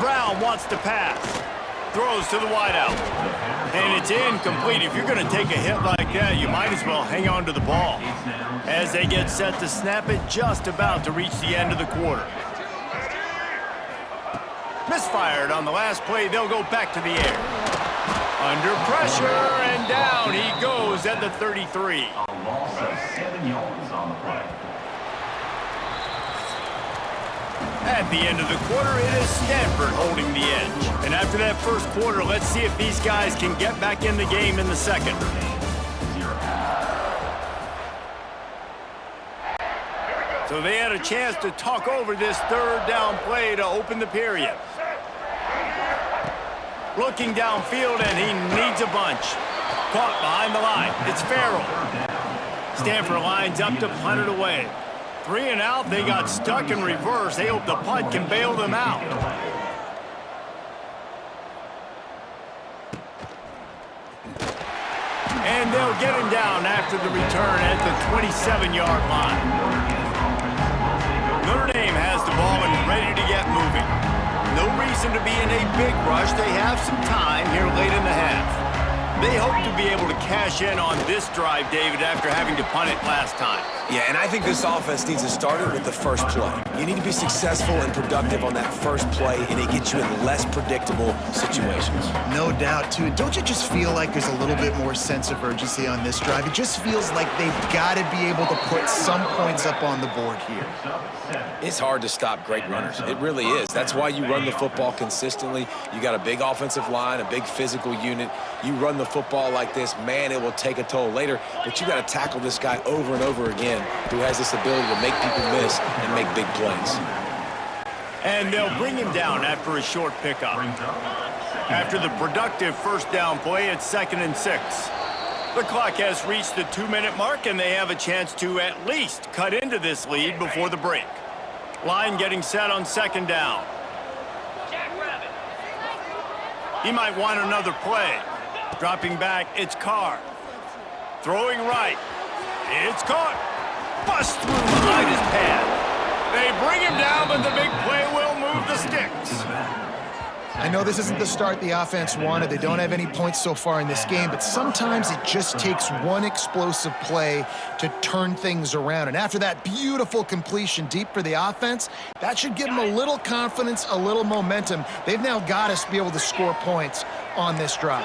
Brown wants to pass. Throws to the wideout. And it's incomplete. If you're going to take a hit like that, you might as well hang on to the ball. As they get set to snap it, just about to reach the end of the quarter. Misfired on the last play. They'll go back to the air. Under pressure, and down he goes at the 33. A loss of 7 yards on the play. At the end of the quarter, it is Stanford holding the edge. And after that first quarter, let's see if these guys can get back in the game in the second. So they had a chance to talk over this third down play to open the period. Looking downfield, and he needs a bunch. Caught behind the line. It's Farrell. Stanford lines up to punt it away. 3 and out, they got stuck in reverse. They hope the punt can bail them out. And they'll get him down after the return at the 27-yard line. Notre Dame has the ball and ready to get moving. No reason to be in a big rush. They have some time here late in the half. They hope to be able to cash in on this drive, David, after having to punt it last time. Yeah, and I think this offense needs to start it with the first play. You need to be successful and productive on that first play, and it gets you in less predictable situations. No doubt, too. Don't you just feel like there's a little bit more sense of urgency on this drive? It just feels like they've got to be able to put some points up on the board here. It's hard to stop great runners. It really is. That's why you run the football consistently. You got a big offensive line, a big physical unit. You run the football like this, man, it will take a toll later, but you got to tackle this guy over and over again who has this ability to make people miss and make big plays. And they'll bring him down after a short pickup. After the productive first down play, it's 2nd and 6. The clock has reached the 2-minute mark, and they have a chance to at least cut into this lead before the break. Line getting set on 2nd down. He might want another play. Dropping back, it's Carr. Throwing right. It's caught. Bust through behind his pad. They bring him down, but the big play will move the sticks. I know this isn't the start the offense wanted. They don't have any points so far in this game, but sometimes it just takes one explosive play to turn things around. And after that beautiful completion deep for the offense, that should give them a little confidence, a little momentum. They've now got us to be able to score points on this drive.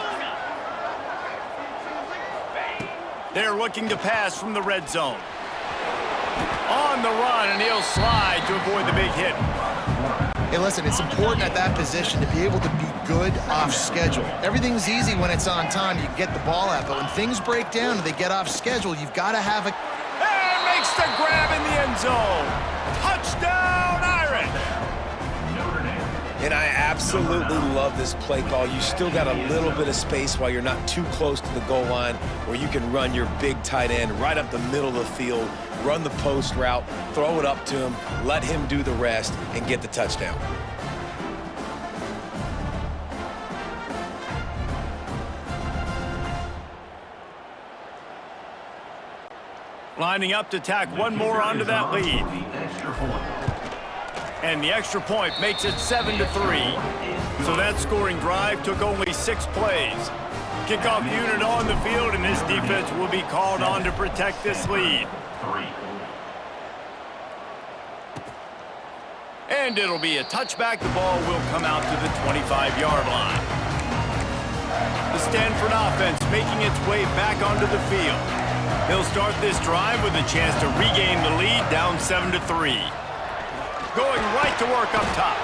They're looking to pass from the red zone. On the run, and he'll slide to avoid the big hit. Hey, listen, it's important at that position to be able to be good off schedule. Everything's easy when it's on time. You can get the ball out, but when things break down and they get off schedule, you've got to have a... And makes the grab in the end zone. Touchdown, Irish! And I absolutely love this play call. You still got a little bit of space while you're not too close to the goal line where you can run your big tight end right up the middle of the field, run the post route, throw it up to him, let him do the rest, and get the touchdown. Lining up to tack one more onto that lead. And the extra point makes it 7-3. So that scoring drive took only 6 plays. Kickoff unit on the field, and this defense will be called on to protect this lead. And it'll be a touchback. The ball will come out to the 25-yard line. The Stanford offense making its way back onto the field. They'll start this drive with a chance to regain the lead, down 7-3. Going right to work up top.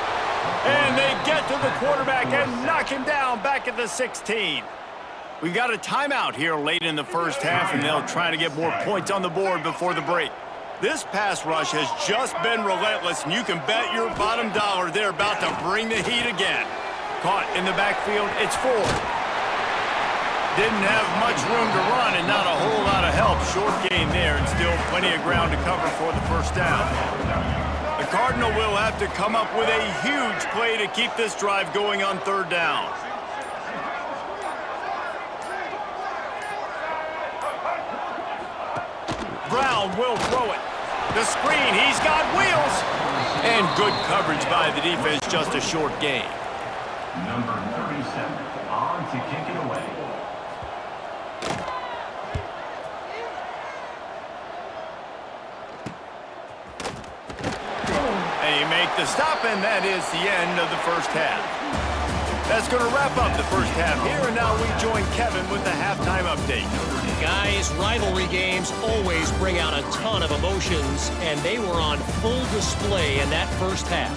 And they get to the quarterback and knock him down back at the 16. We've got a timeout here late in the first half, and they'll try to get more points on the board before the break. This pass rush has just been relentless, and you can bet your bottom dollar they're about to bring the heat again. Caught in the backfield, it's Ford. Didn't have much room to run and not a whole lot of help. Short gain there, and still plenty of ground to cover for the first down. The Cardinal will have to come up with a huge play to keep this drive going on 3rd down. Brown will throw it. The screen, he's got wheels. And good coverage by the defense, just a short gain. Number 37, on to kick it away. They make the stop, and that is the end of the first half. That's going to wrap up the first half here, and now we join Kevin with the halftime update. Guys, rivalry games always bring out a ton of emotions, and they were on full display in that first half.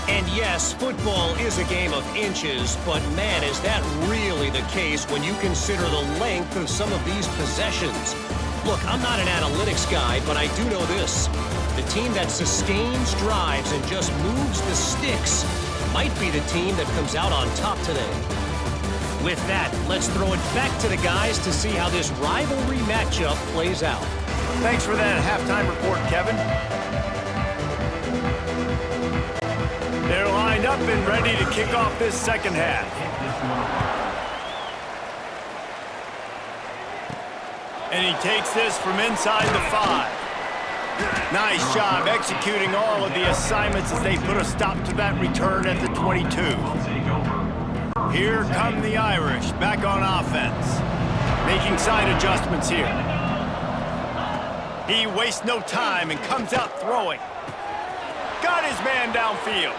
And yes, football is a game of inches, but man, is that really the case when you consider the length of some of these possessions. Look, I'm not an analytics guy, but I do know this. The team that sustains drives and just moves the sticks might be the team that comes out on top today. With that, let's throw it back to the guys to see how this rivalry matchup plays out. Thanks for that halftime report, Kevin. They're lined up and ready to kick off this second half. And he takes this from inside the 5. Nice job executing all of the assignments as they put a stop to that return at the 22. Here come the Irish back on offense. Making side adjustments here. He wastes no time and comes out throwing. Got his man downfield.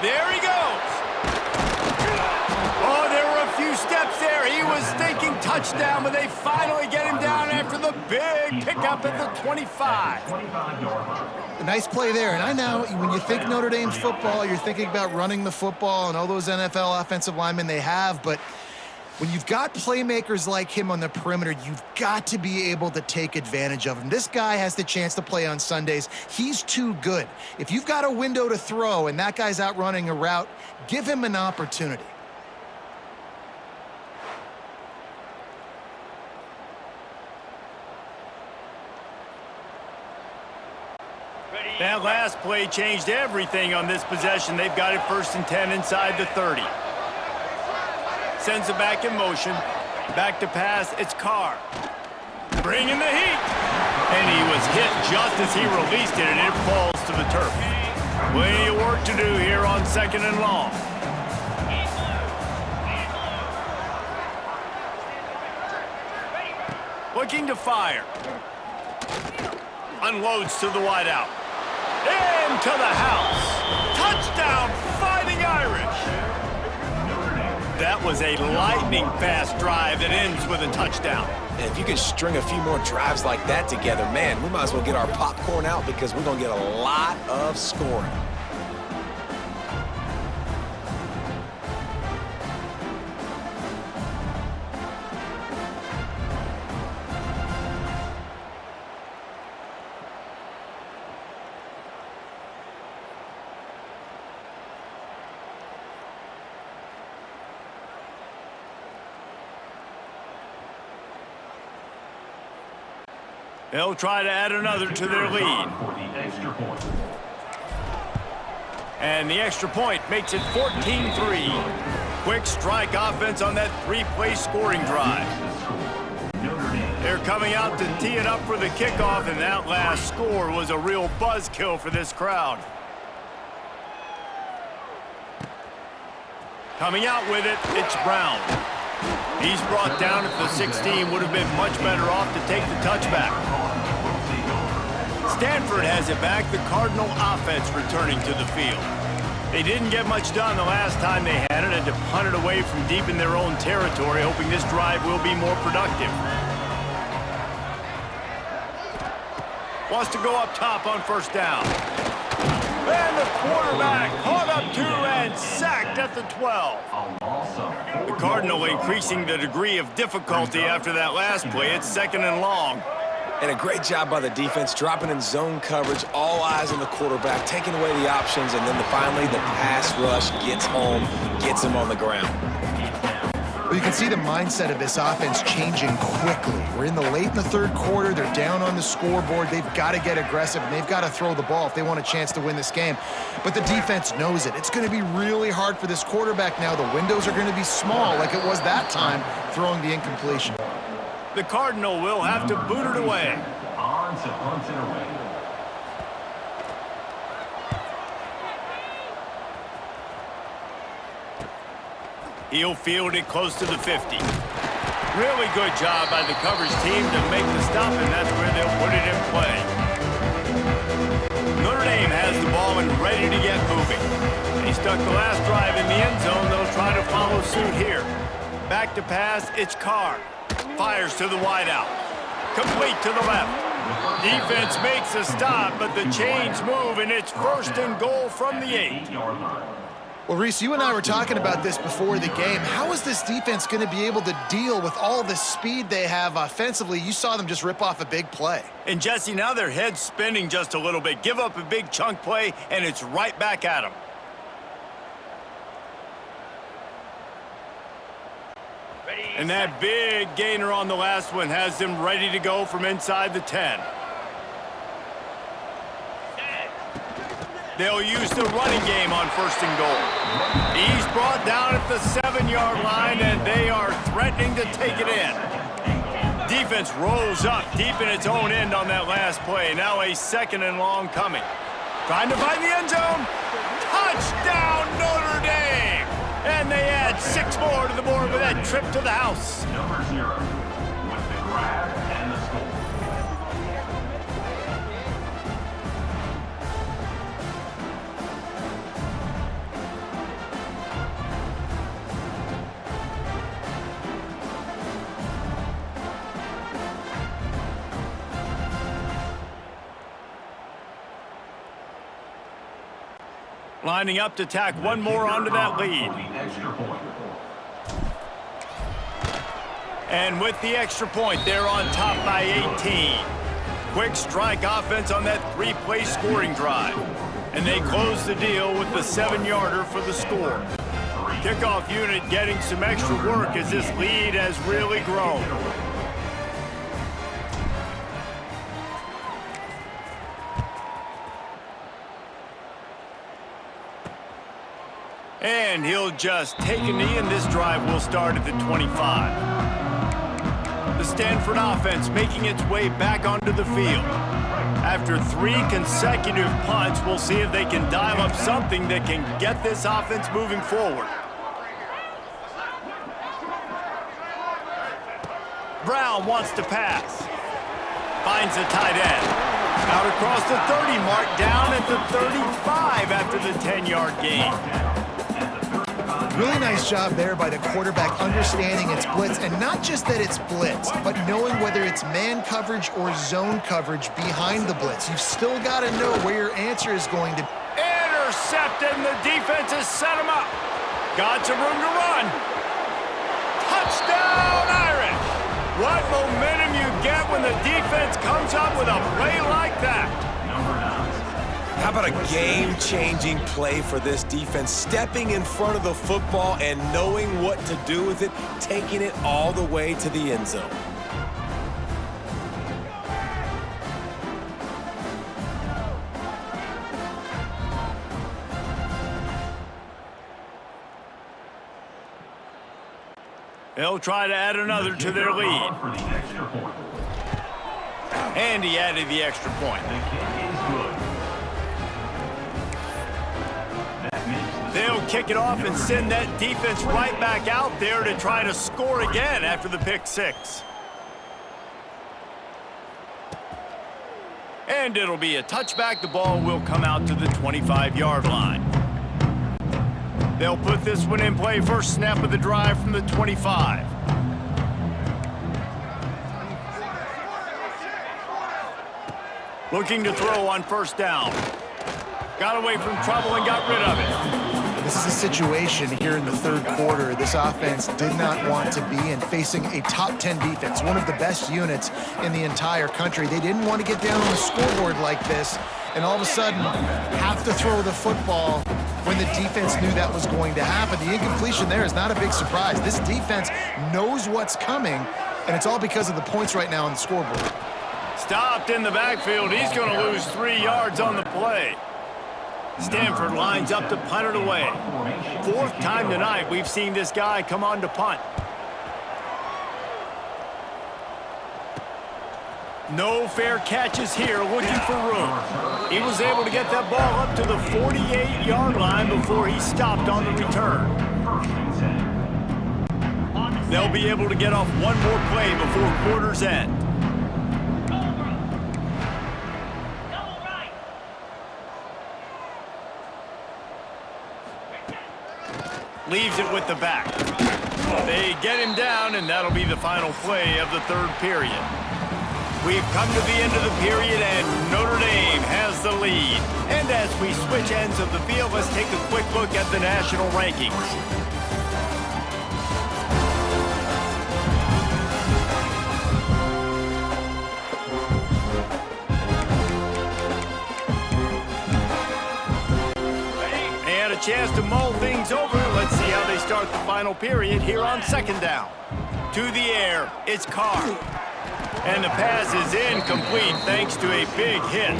There he goes. Oh, there were a few steps there. He was thinking touchdown, but they finally get him down after the big pickup at the 25. A nice play there. And I know when you think Notre Dame's football, you're thinking about running the football and all those NFL offensive linemen they have. But when you've got playmakers like him on the perimeter, you've got to be able to take advantage of him. This guy has the chance to play on Sundays. He's too good. If you've got a window to throw and that guy's out running a route, give him an opportunity. That last play changed everything on this possession. They've got it 1st and 10 inside the 30. Sends it back in motion. Back to pass, it's Carr. Bringing the heat. And he was hit just as he released it, and it falls to the turf. Plenty of work to do here on 2nd and long. Looking to fire. Unloads to the wideout. Into the house. Touchdown, Fighting Irish. That was a lightning-fast drive that ends with a touchdown. And if you can string a few more drives like that together, man, we might as well get our popcorn out because we're going to get a lot of scoring. They'll try to add another to their lead. And the extra point makes it 14-3. Quick strike offense on that 3-play scoring drive. They're coming out to tee it up for the kickoff, and that last score was a real buzzkill for this crowd. Coming out with it, it's Brown. He's brought down at the 16, would have been much better off to take the touchback. Stanford has it back, the Cardinal offense returning to the field. They didn't get much done the last time they had it, and to punt it away from deep in their own territory, hoping this drive will be more productive. Wants to go up top on 1st down. And the quarterback caught up to and sacked at the 12. The Cardinal increasing the degree of difficulty after that last play. It's 2nd and long. And a great job by the defense, dropping in zone coverage, all eyes on the quarterback, taking away the options, and then finally the pass rush gets home, gets him on the ground. Well, you can see the mindset of this offense changing quickly. We're in the late in the 3rd quarter. They're down on the scoreboard. They've got to get aggressive, and they've got to throw the ball if they want a chance to win this game. But the defense knows it. It's going to be really hard for this quarterback now. The windows are going to be small like it was that time throwing the incompletion. The Cardinal will have to boot it away. On to punt it away. He'll field it close to the 50. Really good job by the coverage team to make the stop, and that's where they'll put it in play. Notre Dame has the ball and ready to get moving. They stuck the last drive in the end zone. They'll try to follow suit here. Back to pass, it's Carr. Fires to the wideout. Complete to the left. Defense makes a stop, but the chains move, and it's 1st and goal from the 8. Well, Reese, you and I were talking about this before the game. How is this defense going to be able to deal with all the speed they have offensively? You saw them just rip off a big play. And, Jesse, now their head's spinning just a little bit. Give up a big chunk play, and it's right back at them. And that big gainer on the last one has them ready to go from inside the 10. They'll use the running game on 1st and goal. He's brought down at the 7-yard line, and they are threatening to take it in. Defense rolls up deep in its own end on that last play. Now a 2nd and long coming. Trying to find the end zone. Touchdown, Notre Dame! And they add 6 more to the board with that trip to the house. Number 0 with the grab and the score. Lining up to tack one more onto that lead. And with the extra point, they're on top by 18. Quick strike offense on that 3-play scoring drive. And they close the deal with the 7-yarder for the score. Kickoff unit getting some extra work as this lead has really grown. And he'll just take a knee, and this drive will start at the 25. The Stanford offense making its way back onto the field. After 3 consecutive punts, we'll see if they can dial up something that can get this offense moving forward. Brown wants to pass. Finds the tight end. Out across the 30 mark, down at the 35 after the 10-yard gain. Really nice job there by the quarterback understanding it's blitz, and not just that it's blitz, but knowing whether it's man coverage or zone coverage behind the blitz. You've still got to know where your answer is going to be. Intercepted, and the defense has set him up. Got some room to run. Touchdown, Irish! What momentum you get when the defense comes up with a play like that. How about a game-changing play for this defense? Stepping in front of the football and knowing what to do with it, taking it all the way to the end zone. They'll try to add another to their lead. And he added the extra point. They'll kick it off and send that defense right back out there to try to score again after the pick 6. And it'll be a touchback. The ball will come out to the 25-yard line. They'll put this one in play. First snap of the drive from the 25. Looking to throw on 1st down. Got away from trouble and got rid of it. This is a situation here in the 3rd quarter this offense did not want to be in, facing a top 10 defense, one of the best units in the entire country. They didn't want to get down on the scoreboard like this and all of a sudden have to throw the football when the defense knew that was going to happen. The incompletion there is not a big surprise. This defense knows what's coming, and it's all because of the points right now on the scoreboard. Stopped in the backfield. He's going to lose 3 yards on the play. Stanford lines up to punt it away. 4th time tonight we've seen this guy come on to punt. No fair catches here, looking for room. He was able to get that ball up to the 48-yard line before he stopped on the return. They'll be able to get off one more play before quarter's end. Leaves it with the back. They get him down, and that'll be the final play of the third period. We've come to the end of the period, and Notre Dame has the lead. And as we switch ends of the field, let's take a quick look at the national rankings. And a chance to mull things over. Let's see how they start the final period here on second down. To the air, it's Carr. And the pass is incomplete thanks to a big hit.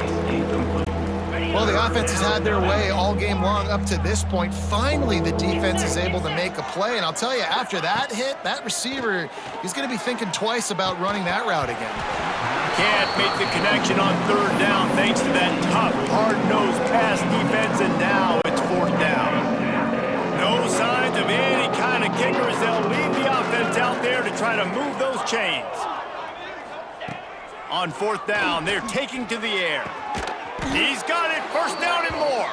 Well, the offense has had their way all game long up to this point. Finally, the defense is able to make a play. And I'll tell you, after that hit, that receiver, he's going to be thinking twice about running that route again. Can't make the connection on third down thanks to that tough, hard-nosed pass defense, and now it's fourth down. No signs of any kind of kickers. They'll leave the offense out there to try to move those chains. On fourth down, they're taking to the air. He's got it, first down and more.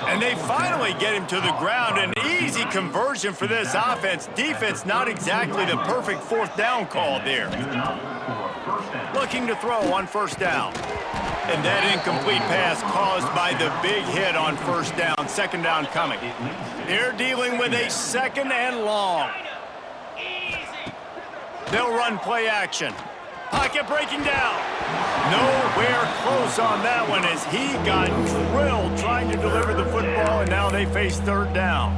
And they finally get him to the ground. An easy conversion for this offense. Defense, not exactly the perfect fourth down call there. Looking to throw on first down. And that incomplete pass caused by the big hit on first down. Second down coming. They're dealing with a second and long. They'll run play action. Pocket breaking down. Nowhere close on that one as he got drilled trying to deliver the football, and now they face third down.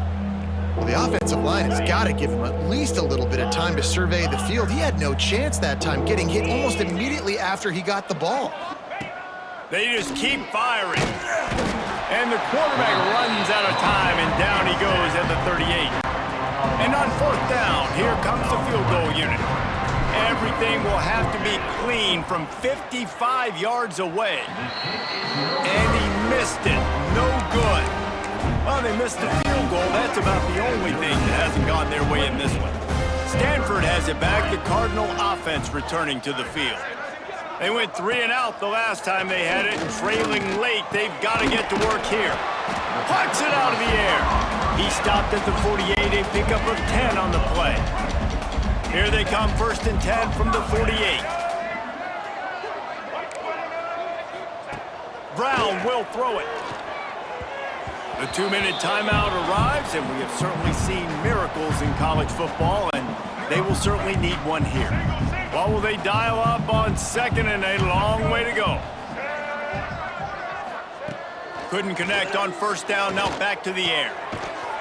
Well, the offensive line has got to give him at least a little bit of time to survey the field. He had no chance that time, getting hit almost immediately after he got the ball. They just keep firing. And the quarterback runs out of time, and down he goes at the 38. And on fourth down, here comes the field goal unit. Everything will have to be clean from 55 yards away. And he missed it. No good. Well, they missed the field goal. That's about the only thing that hasn't gone their way in this one. Stanford has it back. The Cardinal offense returning to the field. They went 3 and out the last time they had it, and trailing late, they've got to get to work here. Pucks it out of the air. He stopped at the 48, a pickup of 10 on the play. Here they come, first and 10 from the 48. Brown will throw it. The 2-minute timeout arrives, and we have certainly seen miracles in college football, and they will certainly need one here. What will they dial up on second, and a long way to go? Couldn't connect on first down, now back to the air.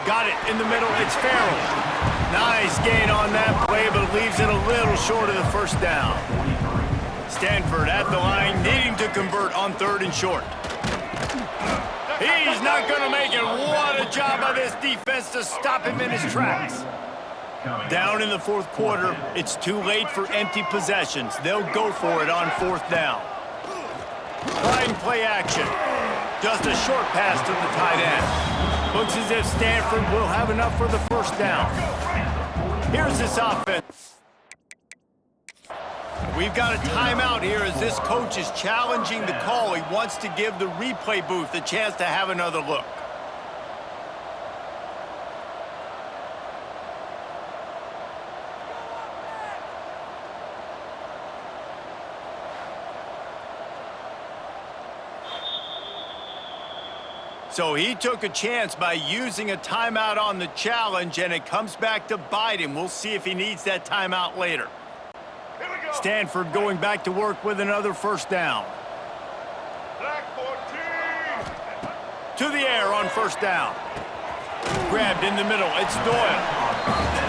Got it in the middle, it's Farrell. Nice gain on that play, but leaves it a little short of the first down. Stanford at the line, needing to convert on third and short. He's not going to make it. What a job by this defense to stop him in his tracks. Down in the fourth quarter, it's too late for empty possessions. They'll go for it on fourth down. Trying play action. Just a short pass to the tight end. Looks as if Stanford will have enough for the first down. Here's this offense. We've got a timeout here as this coach is challenging the call. He wants to give the replay booth a chance to have another look. So he took a chance by using a timeout on the challenge, and it comes back to bite him. We'll see if he needs that timeout later. Stanford going back to work with another first down. To the air on first down. Grabbed in the middle. It's Doyle.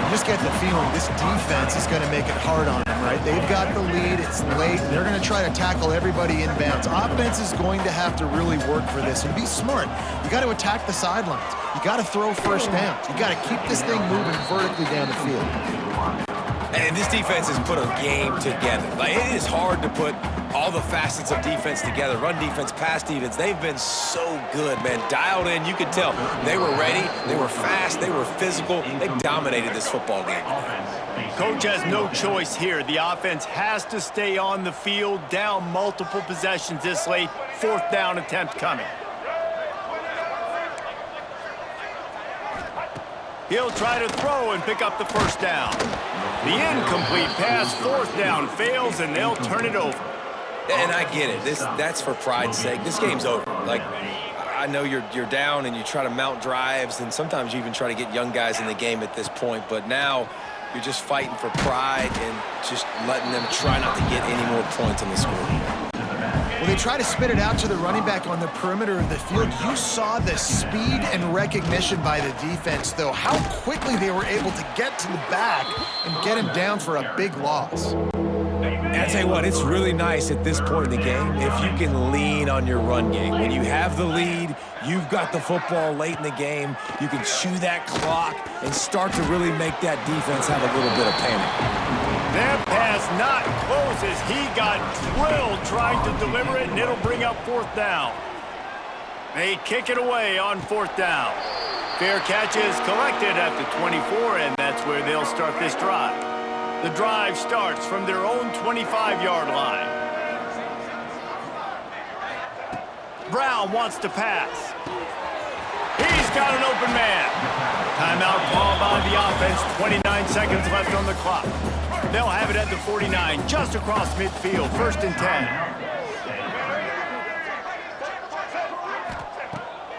You just get the feeling this defense is going to make it hard on them, right? They've got the lead. It's late. They're going to try to tackle everybody inbounds. Offense is going to have to really work for this and be smart. You got to attack the sidelines. You got to throw first downs. You got to keep this thing moving vertically down the field. And this defense has put a game together. Like, it is hard to put all the facets of defense together. Run defense, pass defense. They've been so good, man. Dialed in. You could tell they were ready. They were fast. They were physical. They dominated this football game. Coach has no choice here. The offense has to stay on the field, down multiple possessions this late. 4th down attempt coming. He'll try to throw and pick up the 1st down. The incomplete pass, 4th down, fails, and they'll turn it over. And I get it. That's for pride's sake. This game's over. Like, I know you're down and you try to mount drives, and sometimes you even try to get young guys in the game at this point. But now you're just fighting for pride and just letting them try not to get any more points on the scoreboard. Well, they try to spit it out to the running back on the perimeter of the field. You saw the speed and recognition by the defense, though, how quickly they were able to get to the back and get him down for a big loss. And I tell you what, it's really nice at this point in the game if you can lean on your run game. When you have the lead, you've got the football late in the game, you can chew that clock and start to really make that defense have a little bit of panic. That pass not close as he got drilled trying to deliver it, and it'll bring up 4th down. They kick it away on 4th down. Fair catch is collected at the 24, and that's where they'll start this drive. The drive starts from their own 25-yard line. Brown wants to pass. He's got an open man. Timeout called by the offense. 29 seconds left on the clock. They'll have it at the 49, just across midfield. 1st and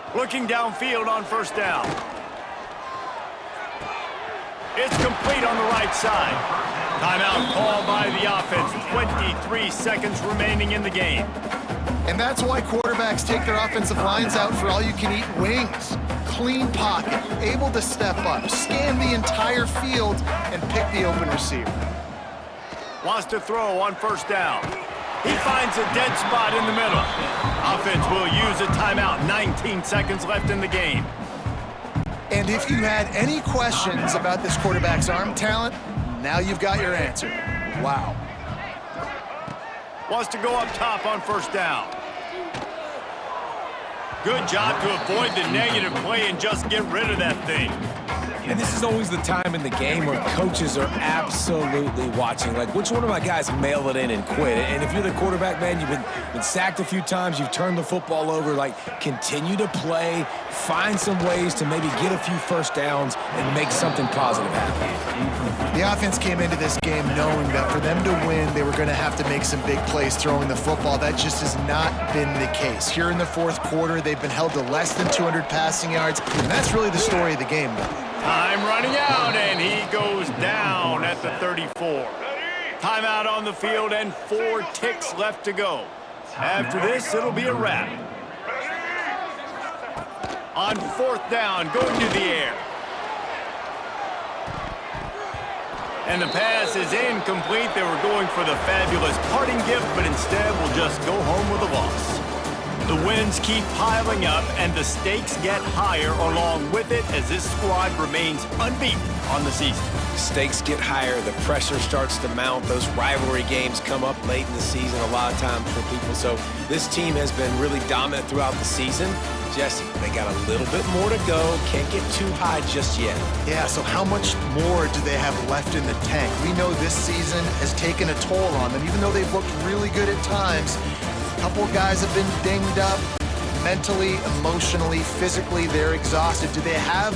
10. Looking downfield on 1st down. It's complete on the right side. Timeout called by the offense. 23 seconds remaining in the game. And that's why quarterbacks take their offensive lines out for all-you-can-eat wings. Clean pocket, able to step up, scan the entire field, and pick the open receiver. Wants to throw on 1st down. He finds a dead spot in the middle. Offense will use a timeout. 19 seconds left in the game. And if you had any questions about this quarterback's arm talent, now you've got your answer. Wow. Wants to go up top on 1st down. Good job to avoid the negative play and just get rid of that thing. And this is always the time in the game where coaches are absolutely watching. Like, which one of my guys mail it in and quit? And if you're the quarterback, man, you've been sacked a few times, you've turned the football over, like, continue to play, find some ways to maybe get a few 1st downs and make something positive happen. The offense came into this game knowing that for them to win, they were going to have to make some big plays throwing the football. That just has not been the case. Here in the 4th quarter, they've been held to less than 200 passing yards, and that's really the story of the game, though. Time running out, and he goes down at the 34. Timeout on the field and 4 ticks left to go. After this, it'll be a wrap. On 4th down, going to the air. And the pass is incomplete. They were going for the fabulous parting gift, but instead will just go home with a loss. The wins keep piling up, and the stakes get higher along with it as this squad remains unbeaten on the season. The stakes get higher, the pressure starts to mount, those rivalry games come up late in the season a lot of times for people. So this team has been really dominant throughout the season. Jesse, they got a little bit more to go, can't get too high just yet. Yeah, so how much more do they have left in the tank? We know this season has taken a toll on them, even though they've looked really good at times. A couple guys have been dinged up mentally, emotionally, physically. They're exhausted. Do they have